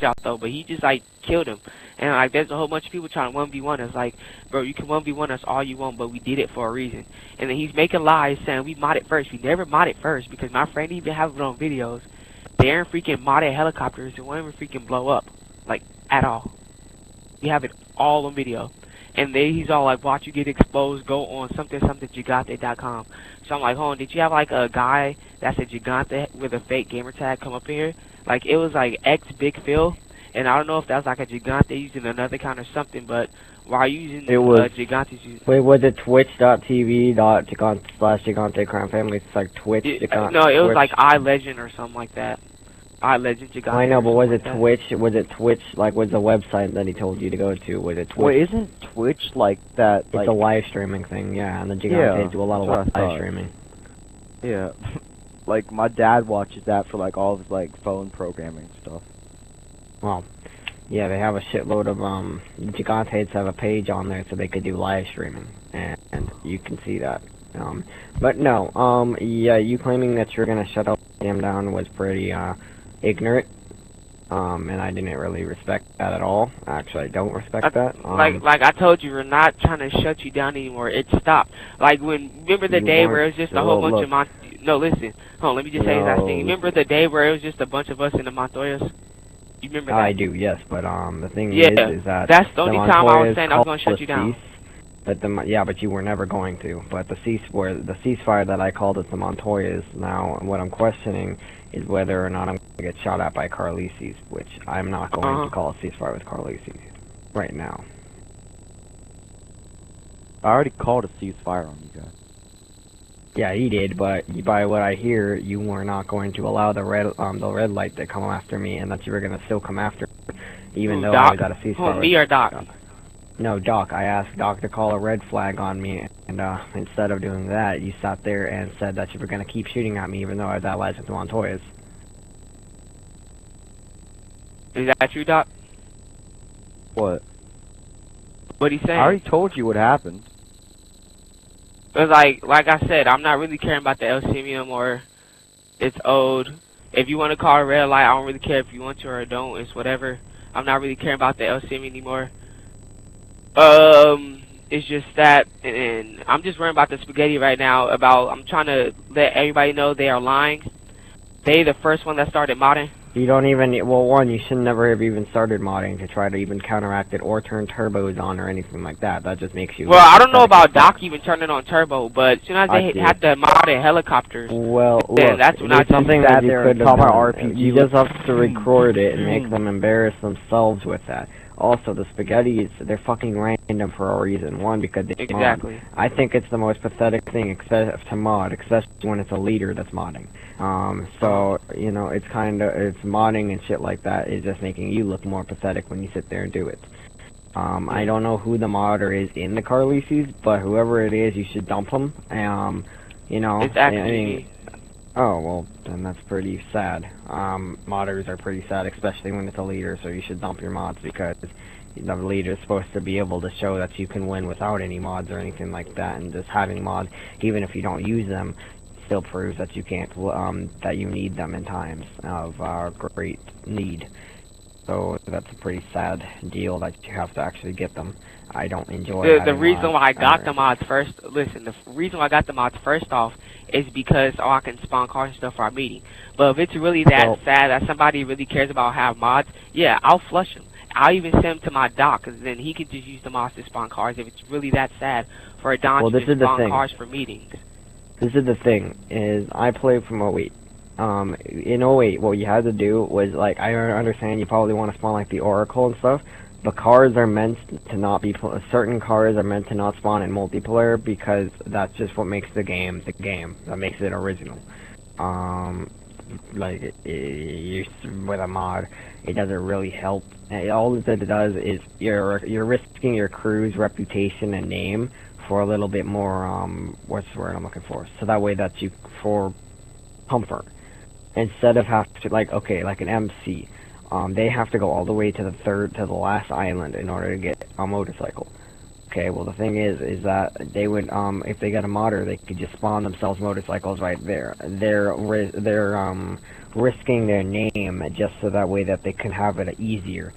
out though, but he just like killed him. And like there's a whole bunch of people trying to 1v1 us. Like, bro, you can 1v1 us all you want, but we did it for a reason. And then he's making lies saying we modded first. We never modded first because my friend even have it on videos. They're freaking modded helicopters and won't even freaking blow up, like at all. We have it all on video. And then he's all like, watch you get exposed, go on something gigante.com. So I'm like, hold on, did you have like a guy that's a Gigante with a fake gamer tag come up in here? Like, it was like X Big Phil, and I don't know if that was like a Gigante using another account or something, but while using it was, Gigante's using... Wait, was it twitch.tv/Gigante Crime Family? It's like Twitch, Gigante... No, it was Twitch. like iLegend or something like that. iLegend Gigante. I know, but was it like Twitch? Was it Twitch, like, was the website that he told you to go to? Was it Twitch? Wait, isn't Twitch like that? It's like, a live streaming thing, yeah, and the Gigante do a lot of live streaming. Yeah. Like, my dad watches that for, like, all of his, like, phone programming stuff. Well, yeah, they have a shitload of, Gigantes have a page on there so they could do live streaming, and you can see that. But no, yeah, you claiming that you're gonna shut him down was pretty, ignorant, and I didn't really respect that at all. Actually, I don't respect that. Like I told you, we're not trying to shut you down anymore. It stopped. Like, remember the day where it was just a whole bunch of No, listen. Hold on, let me just say that thing. Remember the day where it was just a bunch of us in the Montoyas? You remember that? I do, yes, but the thing is that that's the only time I was saying I was going to shut you down. But but you were never going to. But the ceasefire that I called it the Montoyas. Now, what I'm questioning is whether or not I'm going to get shot at by Carlesis, which I'm not going to call a ceasefire with Carlesis right now. I already called a ceasefire on you guys. Yeah, he did, but by what I hear, you were not going to allow the red light to come after me, and that you were going to still come after me, even though I was at a ceasefire. Me or Doc? No, Doc. I asked Doc to call a red flag on me, and instead of doing that, you sat there and said that you were going to keep shooting at me, even though I was allies with the Montoyas. Is that true, Doc? What? What'd he say? I already told you what happened. Cause like I said, I'm not really caring about the LCM anymore. It's old. If you want to call a red light, I don't really care if you want to or don't. It's whatever. I'm not really caring about the LCM anymore. It's just that, and I'm just worrying about the spaghetti right now. I'm trying to let everybody know they are lying. They the first one that started modding. You don't even, well, one, you should never have even started modding to try to even counteract it or turn turbos on or anything like that. That just makes you... Well, I don't know about Doc even turning on turbo, but as soon as they had to mod in helicopters, well, look, that's when I something sat that you there could and have called done. my RPG. You just have to record it and make them embarrass themselves with that. Also, the spaghetti, they're fucking random for a reason. One, because they exactly. mod. I think it's the most pathetic thing to mod, especially when it's a leader that's modding. So, you know, it's modding and shit like that is just making you look more pathetic when you sit there and do it. I don't know who the modder is in the Carlesis, but whoever it is, you should dump them. You know, it's actually oh, well, then that's pretty sad. Modders are pretty sad, especially when it's a leader, so you should dump your mods because the leader is supposed to be able to show that you can win without any mods or anything like that, and just having mods, even if you don't use them, still proves that you can't, that you need them in times of great need. So that's a pretty sad deal that you have to actually get them. I don't enjoy the reason why I got the mods first. Listen, the reason why I got the mods first off is because I can spawn cars and stuff for our meeting. But if it's really that sad that somebody really cares about having mods, yeah, I'll flush them. I'll even send them to my Doc, because then he can just use the mods to spawn cars. If it's really that sad for a Don to just spawn cars for meetings. This is the thing, is I played from 08. In 08, what you had to do was, like, I understand you probably want to spawn, like, the Oracle and stuff, but cars are meant to not be, certain cars are meant to not spawn in multiplayer, because that's just what makes the game, that makes it original. Like, with a mod, it doesn't really help. All that it does is, you're risking your crew's reputation and name for a little bit more, what's the word I'm looking for? So that way that for comfort. Instead of having to, like, okay, like an MC, they have to go all the way to the last island in order to get a motorcycle. Okay, well the thing is that they would, if they got a modder, they could just spawn themselves motorcycles right there. Their risking their name just so that way that they can have it easier.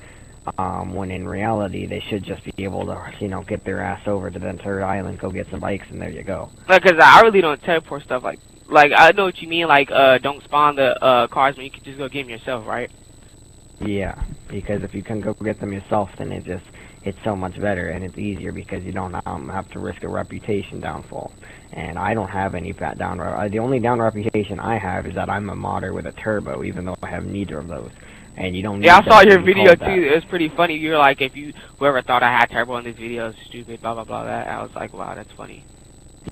When in reality, they should just be able to, get their ass over to the third island, go get some bikes, and there you go. Because I really don't teleport stuff like I know what you mean. Like don't spawn the cars when you can just go get them yourself, right? Yeah, because if you can go get them yourself, then it's so much better, and it's easier because you don't have to risk a reputation downfall. And I don't have any the only down reputation I have is that I'm a modder with a turbo, even though I have neither of those. And you don't need Yeah, I saw that your to be video too. called that. It was pretty funny. You're like, whoever thought I had turbo in this video is stupid, blah blah blah. That I was like, wow, that's funny.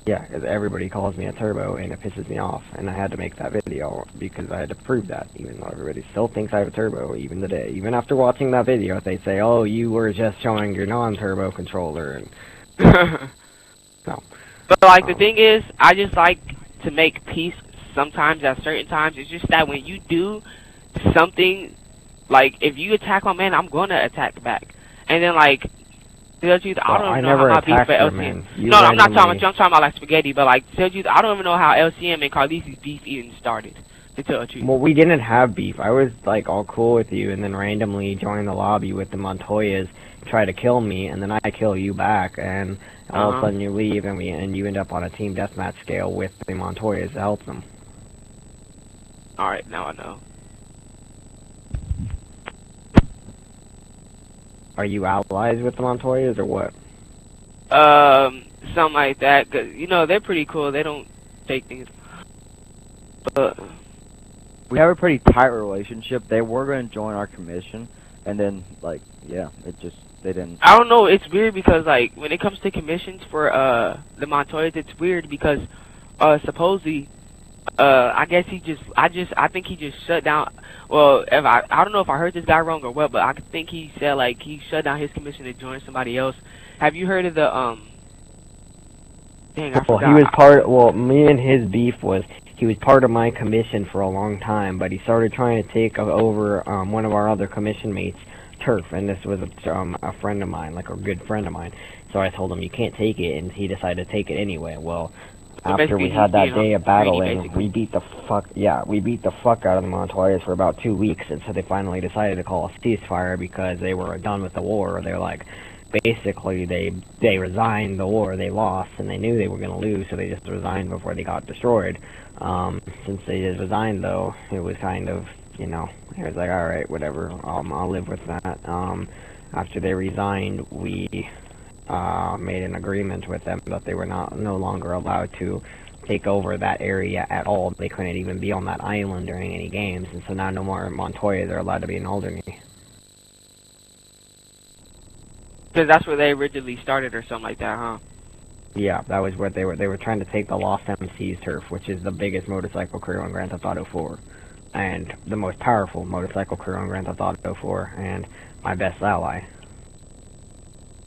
Yeah, because everybody calls me a turbo, and it pisses me off. And I had to make that video because I had to prove that, even though everybody still thinks I have a turbo, even today. Even after watching that video, they say, oh, you were just showing your non-turbo controller. And no. But like the thing is, I just like to make peace sometimes at certain times. It's just that when you do something, like if you attack my man, I'm gonna attack back. And then like, I don't even know how my beef for LCM. No, I'm not talking about you. I'm talking about like spaghetti. But like, I don't even know how LCM and Carlisi's beef even started. To tell the truth. Well, we didn't have beef. I was like all cool with you, and then randomly join the lobby with the Montoyas, try to kill me, and then I kill you back, and all of a sudden you leave, and you end up on a team deathmatch scale with the Montoyas to help them. All right, now I know. Are you allies with the Montoyas or what? Something like that. 'Cause, they're pretty cool. They don't take things. But we have a pretty tight relationship. They were going to join our commission, and then, like, yeah, they didn't. I don't know. It's weird because, like, when it comes to commissions for the Montoyas, it's weird because supposedly, I think he just shut down. Well, I don't know if I heard this guy wrong or what, but I think he said like he shut down his commission to join somebody else. Have you heard of the Dang, I forgot. He was part. Well, me and his beef was he was part of my commission for a long time, but he started trying to take over one of our other commission mates, Turf, and this was a friend of mine, like a good friend of mine. So I told him you can't take it, and he decided to take it anyway. Well. After we had that day of battling, we beat the fuck out of the Montoyas for about 2 weeks, and so they finally decided to call a ceasefire because they were done with the war. They're like, basically, they resigned the war, they lost, and they knew they were gonna lose, so they just resigned before they got destroyed. Since they just resigned, though, it was kind of, it was like, alright, whatever, I'll live with that. After they resigned, we made an agreement with them that they were no longer allowed to take over that area at all. They couldn't even be on that island during any games, and so now no more Montoyas are allowed to be in Alderney. Because that's where they originally started or something like that, huh? Yeah, that was what they were trying to take the Lost MC's turf, which is the biggest motorcycle crew on Grand Theft Auto 4, and the most powerful motorcycle crew on Grand Theft Auto 4, and my best ally.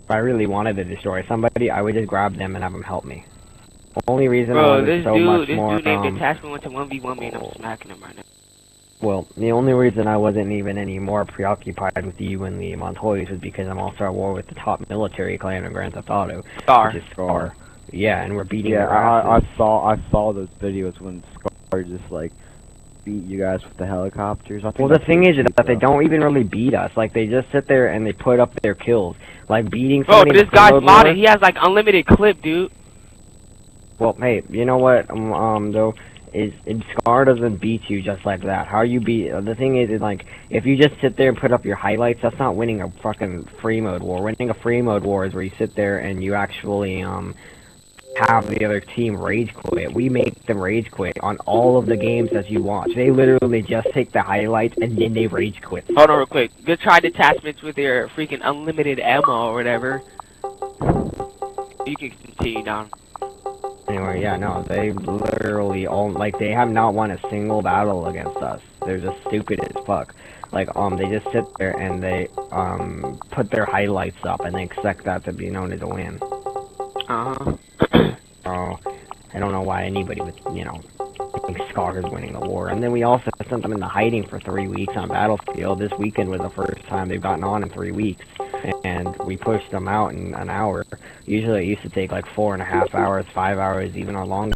If I really wanted to destroy somebody, I would just grab them and have them help me. The only reason I was so much more, this dude named Detachment went to 1v1 me and I'm smacking him right now. Well, the only reason I wasn't even any more preoccupied with you and the Montoyas was because I'm also at war with the top military clan in Grand Theft Auto, Scar. which is Scar. Yeah, and we're beating their asses. I saw those videos when Scar just like beat you guys with the helicopters. Well, the thing is that they don't even really beat us. Like, they just sit there and they put up their kills. Like, beating somebody. Bro, this guy's modded. He has like unlimited clip, dude. Well, hey, you know what? Though, Scar doesn't beat you just like that. How you beat? The thing is, like, if you just sit there and put up your highlights, that's not winning a fucking free mode war. Winning a free mode war is where you sit there and you actually have the other team rage quit. We make them rage quit on all of the games that you watch. They literally just take the highlights and then they rage quit. Hold on real quick. Good try detachments with your freaking unlimited ammo or whatever. You can continue down. Anyway, yeah, no, they literally all, like, they have not won a single battle against us. They're just stupid as fuck. Like, they just sit there and they, put their highlights up and they expect that to be known as a win. Uh-huh. Oh, I don't know why anybody would, think Scar is winning the war. And then we also sent them into hiding for 3 weeks on Battlefield. This weekend was the first time they've gotten on in 3 weeks. And we pushed them out in an hour. Usually it used to take like 4.5 hours, 5 hours, even or longer.